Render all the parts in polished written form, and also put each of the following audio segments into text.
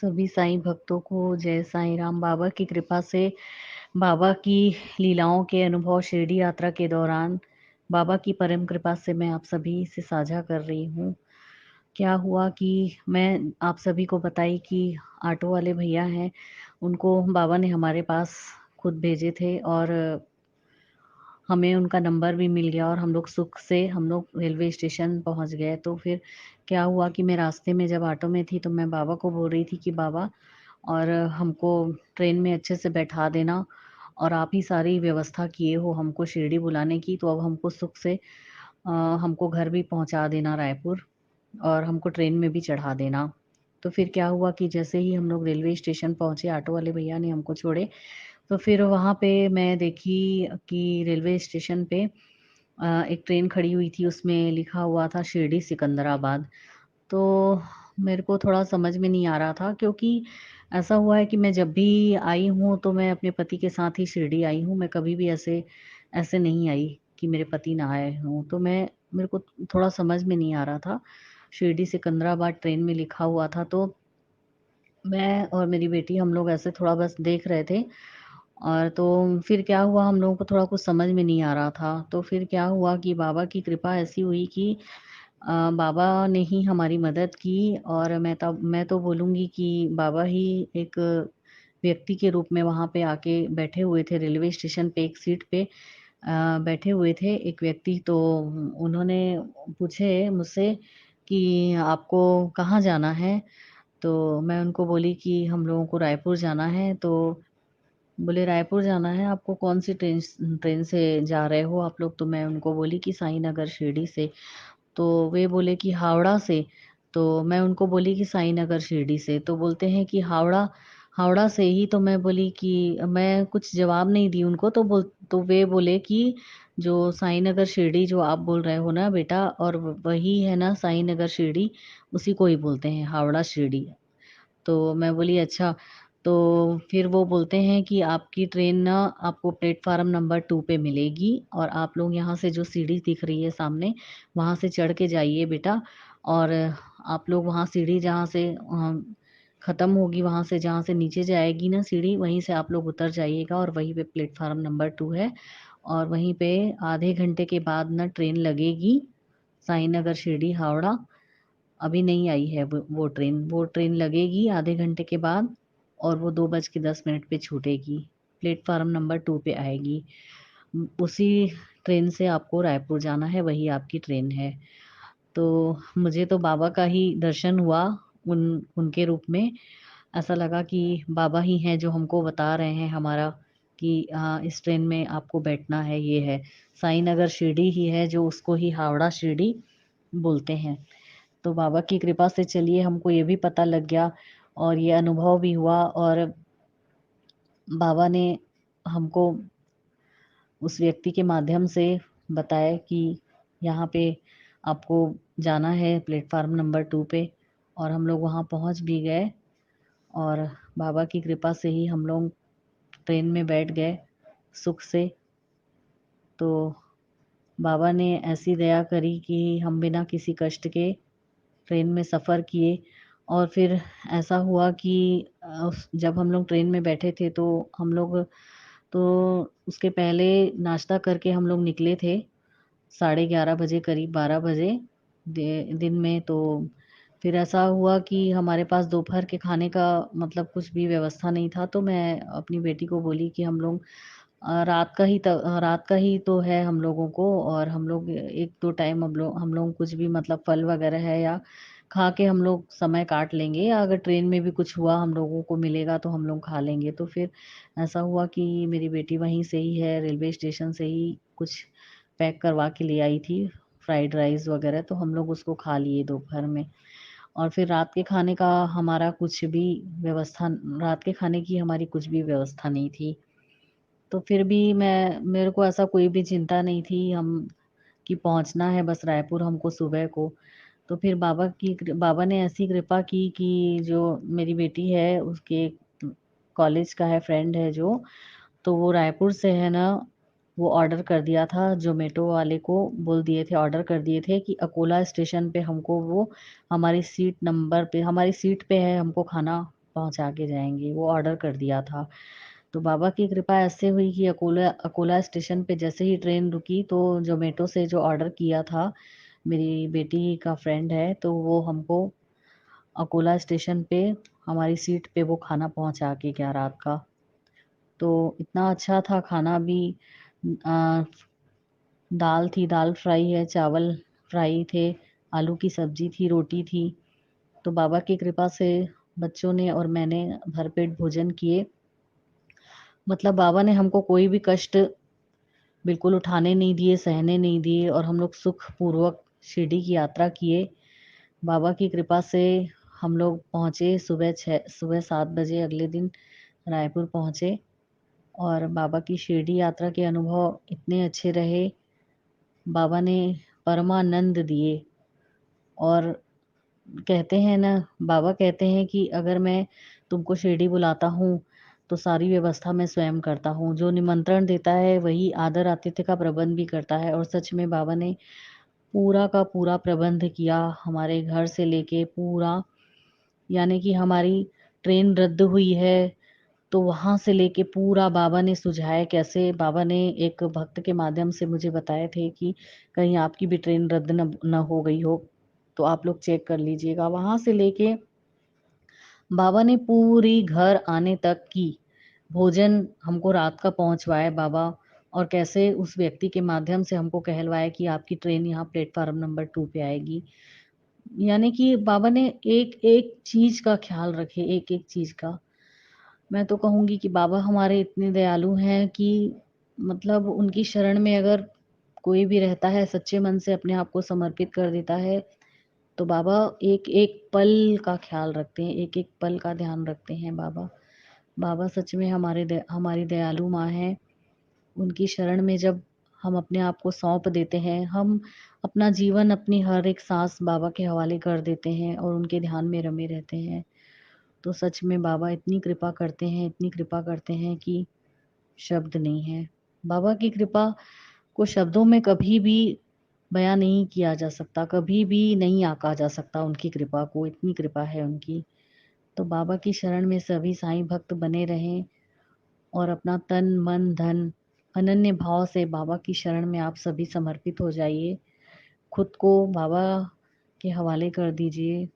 सभी साईं भक्तों को जय साईं राम। बाबा की कृपा से बाबा की लीलाओं के अनुभव शिरडी यात्रा के दौरान बाबा की परम कृपा से मैं आप सभी से साझा कर रही हूँ। क्या हुआ कि मैं आप सभी को बताई कि ऑटो वाले भैया हैं, उनको बाबा ने हमारे पास खुद भेजे थे और हमें उनका नंबर भी मिल गया और हम लोग सुख से हम लोग रेलवे स्टेशन पहुँच गए। तो फिर क्या हुआ कि मैं रास्ते में जब ऑटो में थी तो मैं बाबा को बोल रही थी कि बाबा और हमको ट्रेन में अच्छे से बैठा देना और आप ही सारी व्यवस्था किए हो हमको शिरडी बुलाने की, तो अब हमको सुख से हमको घर भी पहुँचा देना रायपुर और हमको ट्रेन में भी चढ़ा देना। तो फिर क्या हुआ कि जैसे ही हम लोग रेलवे स्टेशन पहुँचे, ऑटो वाले भैया ने हमको छोड़े, तो फिर वहाँ पे मैं देखी कि रेलवे स्टेशन पे एक ट्रेन खड़ी हुई थी, उसमें लिखा हुआ था शिरडी सिकंदराबाद। तो मेरे को थोड़ा समझ में नहीं आ रहा था, क्योंकि ऐसा हुआ है कि मैं जब भी आई हूँ तो मैं अपने पति के साथ ही शिरडी आई हूँ। मैं कभी भी ऐसे ऐसे नहीं आई कि मेरे पति ना आए हों। तो मेरे को थोड़ा समझ में नहीं आ रहा था। शिरडी सिकंदराबाद ट्रेन में लिखा हुआ था, तो मैं और मेरी बेटी हम लोग ऐसे थोड़ा बस देख रहे थे और तो फिर क्या हुआ, हम लोगों को थोड़ा कुछ समझ में नहीं आ रहा था। तो फिर क्या हुआ कि बाबा की कृपा ऐसी हुई कि बाबा ने ही हमारी मदद की और मैं तो बोलूँगी कि बाबा ही एक व्यक्ति के रूप में वहाँ पे आके बैठे हुए थे रेलवे स्टेशन पे एक सीट पे बैठे हुए थे एक व्यक्ति। तो उन्होंने पूछे मुझसे कि आपको कहाँ जाना है? तो मैं उनको बोली कि हम लोगों को रायपुर जाना है। तो बोले रायपुर जाना है, आपको कौन-सी ट्रेन से जा रहे हो आप लोग? तो मैं उनको बोली कि साईं नगर शिरडी से। तो वे बोले कि हावड़ा से। तो मैं उनको बोली कि साईं नगर शिरडी से। तो बोलते हैं कि हावड़ा हावड़ा से ही। तो मैं बोली कि मैं कुछ जवाब नहीं दी उनको। तो वे बोले कि जो साईं नगर शिरडी जो आप बोल रहे हो ना बेटा, और वही है ना साईं नगर शिरडी, उसी को ही बोलते हैं हावड़ा शिरडी। तो मैं बोली अच्छा। तो फिर वो बोलते हैं कि आपकी ट्रेन ना आपको प्लेटफ़ॉर्म नंबर 2 पे मिलेगी और आप लोग यहाँ से जो सीढ़ी दिख रही है सामने, वहाँ से चढ़ के जाइए बेटा। और आप लोग वहाँ सीढ़ी जहाँ से ख़त्म होगी, वहाँ से जहाँ से नीचे जाएगी ना सीढ़ी, वहीं से आप लोग उतर जाइएगा और वहीं पे प्लेटफ़ॉर्म नंबर 2 है और वहीं पे आधे घंटे के बाद ना ट्रेन लगेगी, साईं नगर शिरडी हावड़ा। अभी नहीं आई है वो ट्रेन लगेगी आधे घंटे के बाद और वो 2:10 पे छूटेगी। प्लेटफ़ॉर्म नंबर 2 पे आएगी। उसी ट्रेन से आपको रायपुर जाना है, वही आपकी ट्रेन है। तो मुझे तो बाबा का ही दर्शन हुआ उनके रूप में। ऐसा लगा कि बाबा ही हैं जो हमको बता रहे हैं हमारा कि इस ट्रेन में आपको बैठना है, ये है। साईं नगर शिरडी ही है जो उसको ही हावड़ा शिरडी बोलते हैं। तो बाबा की कृपा से चलिए हमको ये भी पता लग गया और ये अनुभव भी हुआ और बाबा ने हमको उस व्यक्ति के माध्यम से बताया कि यहाँ पे आपको जाना है प्लेटफ़ॉर्म नंबर 2 पे और हम लोग वहाँ पहुँच भी गए और बाबा की कृपा से ही हम लोग ट्रेन में बैठ गए सुख से। तो बाबा ने ऐसी दया करी कि हम बिना किसी कष्ट के ट्रेन में सफ़र किए और फिर ऐसा हुआ कि जब हम लोग ट्रेन में बैठे थे तो हम लोग तो उसके पहले नाश्ता करके हम लोग निकले थे 11:30 बजे करीब 12 बजे दिन में। तो फिर ऐसा हुआ कि हमारे पास दोपहर के खाने का मतलब कुछ भी व्यवस्था नहीं था। तो मैं अपनी बेटी को बोली कि हम लोग रात का ही तो है हम लोगों को और हम लोग 1-2 टाइम हम लोग कुछ भी मतलब फल वगैरह है या खा के हम लोग समय काट लेंगे, या अगर ट्रेन में भी कुछ हुआ हम लोगों को मिलेगा तो हम लोग खा लेंगे। तो फिर ऐसा हुआ कि मेरी बेटी वहीं से ही है रेलवे स्टेशन से ही कुछ पैक करवा के ले आई थी, फ्राइड राइस वगैरह, तो हम लोग उसको खा लिए दोपहर में। और फिर रात के खाने की हमारी कुछ भी व्यवस्था नहीं थी। तो फिर भी मैं मेरे को ऐसा कोई भी चिंता नहीं थी हम कि पहुँचना है बस रायपुर हमको सुबह को। तो फिर बाबा ने ऐसी कृपा की कि जो मेरी बेटी है उसके कॉलेज का है फ्रेंड है जो, तो वो रायपुर से है ना, वो ऑर्डर कर दिया था, ज़ोमैटो वाले को बोल दिए थे, ऑर्डर कर दिए थे कि अकोला स्टेशन पे हमको वो हमारी सीट पे है हमको खाना पहुँचा के जाएँगे, वो ऑर्डर कर दिया था। तो बाबा की कृपा ऐसे हुई कि अकोला स्टेशन पे जैसे ही ट्रेन रुकी तो ज़ोमैटो से जो ऑर्डर किया था, मेरी बेटी का फ्रेंड है, तो वो हमको अकोला स्टेशन पे हमारी सीट पे वो खाना पहुँचा के गया रात का। तो इतना अच्छा था खाना भी। अ, दाल थी, दाल फ्राई है, चावल फ्राई थे, आलू की सब्जी थी, रोटी थी। तो बाबा की कृपा से बच्चों ने और मैंने भरपेट भोजन किए। मतलब बाबा ने हमको कोई भी कष्ट बिल्कुल उठाने नहीं दिए, सहने नहीं दिए और हम लोग सुखपूर्वक शिरडी की यात्रा किए। बाबा की कृपा से हम लोग पहुँचे सुबह 7 बजे अगले दिन रायपुर पहुँचे और बाबा की शिरडी यात्रा के अनुभव इतने अच्छे रहे। बाबा ने परमानंद दिए और कहते हैं ना, बाबा कहते हैं कि अगर मैं तुमको शिरडी बुलाता हूँ तो सारी व्यवस्था मैं स्वयं करता हूँ। जो निमंत्रण देता है वही आदर आतिथ्य का प्रबंध भी करता है और सच में बाबा ने पूरा का पूरा प्रबंध किया हमारे घर से लेके पूरा। यानी कि हमारी ट्रेन रद्द हुई है तो वहाँ से लेके पूरा बाबा ने सुझाया कैसे। बाबा ने एक भक्त के माध्यम से मुझे बताए थे कि कहीं आपकी भी ट्रेन रद्द न हो गई हो तो आप लोग चेक कर लीजिएगा। वहाँ से लेके बाबा ने पूरी घर आने तक की भोजन हमको रात का पहुँचवाया बाबा। और कैसे उस व्यक्ति के माध्यम से हमको कहलवाया कि आपकी ट्रेन यहाँ प्लेटफ़ॉर्म नंबर 2 पे आएगी। यानी कि बाबा ने एक-एक चीज़ का ख़्याल रखे, एक-एक चीज़ का। मैं तो कहूँगी कि बाबा हमारे इतने दयालु हैं कि मतलब उनकी शरण में अगर कोई भी रहता है, सच्चे मन से अपने आप को समर्पित कर देता है, तो बाबा एक-एक पल का ख़्याल रखते हैं, एक-एक पल का ध्यान रखते हैं बाबा। बाबा सच में हमारी दयालु माँ हैं। उनकी शरण में जब हम अपने आप को सौंप देते हैं, हम अपना जीवन, अपनी हर एक साँस बाबा के हवाले कर देते हैं और उनके ध्यान में रमे रहते हैं, तो सच में बाबा इतनी कृपा करते हैं, इतनी कृपा करते हैं कि शब्द नहीं है। बाबा की कृपा को शब्दों में कभी भी बयाँ नहीं किया जा सकता, कभी भी नहीं आँका जा सकता उनकी कृपा को, इतनी कृपा है उनकी। तो बाबा की शरण में सभी साईं भक्त बने रहें और अपना तन, मन, धन अनन्य भाव से बाबा की शरण में आप सभी समर्पित हो जाइए। खुद को बाबा के हवाले कर दीजिए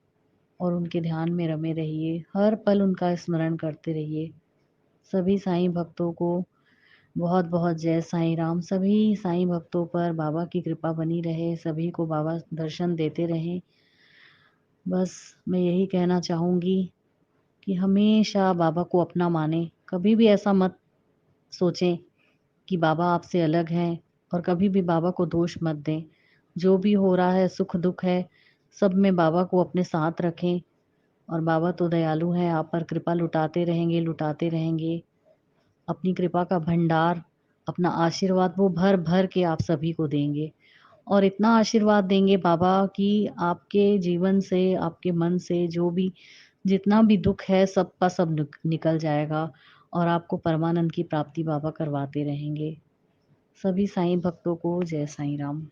और उनके ध्यान में रमे रहिए। हर पल उनका स्मरण करते रहिए। सभी साईं भक्तों को बहुत-बहुत जय साईं राम। सभी साईं भक्तों पर बाबा की कृपा बनी रहे, सभी को बाबा दर्शन देते रहें। बस मैं यही कहना चाहूँगी कि हमेशा बाबा को अपना मानें। कभी भी ऐसा मत सोचें कि बाबा आपसे अलग हैं और कभी भी बाबा को दोष मत दें। जो भी हो रहा है, सुख-दुख है, सब में बाबा को अपने साथ रखें और बाबा तो दयालु हैं, आप पर कृपा लुटाते रहेंगे, लुटाते रहेंगे। अपनी कृपा का भंडार, अपना आशीर्वाद वो भर-भर के आप सभी को देंगे और इतना आशीर्वाद देंगे बाबा कि आपके जीवन से, आपके मन से जो भी जितना भी दुःख है सब का सब निकल जाएगा और आपको परमानंद की प्राप्ति बाबा करवाते रहेंगे। सभी साईं भक्तों को जय साईं राम।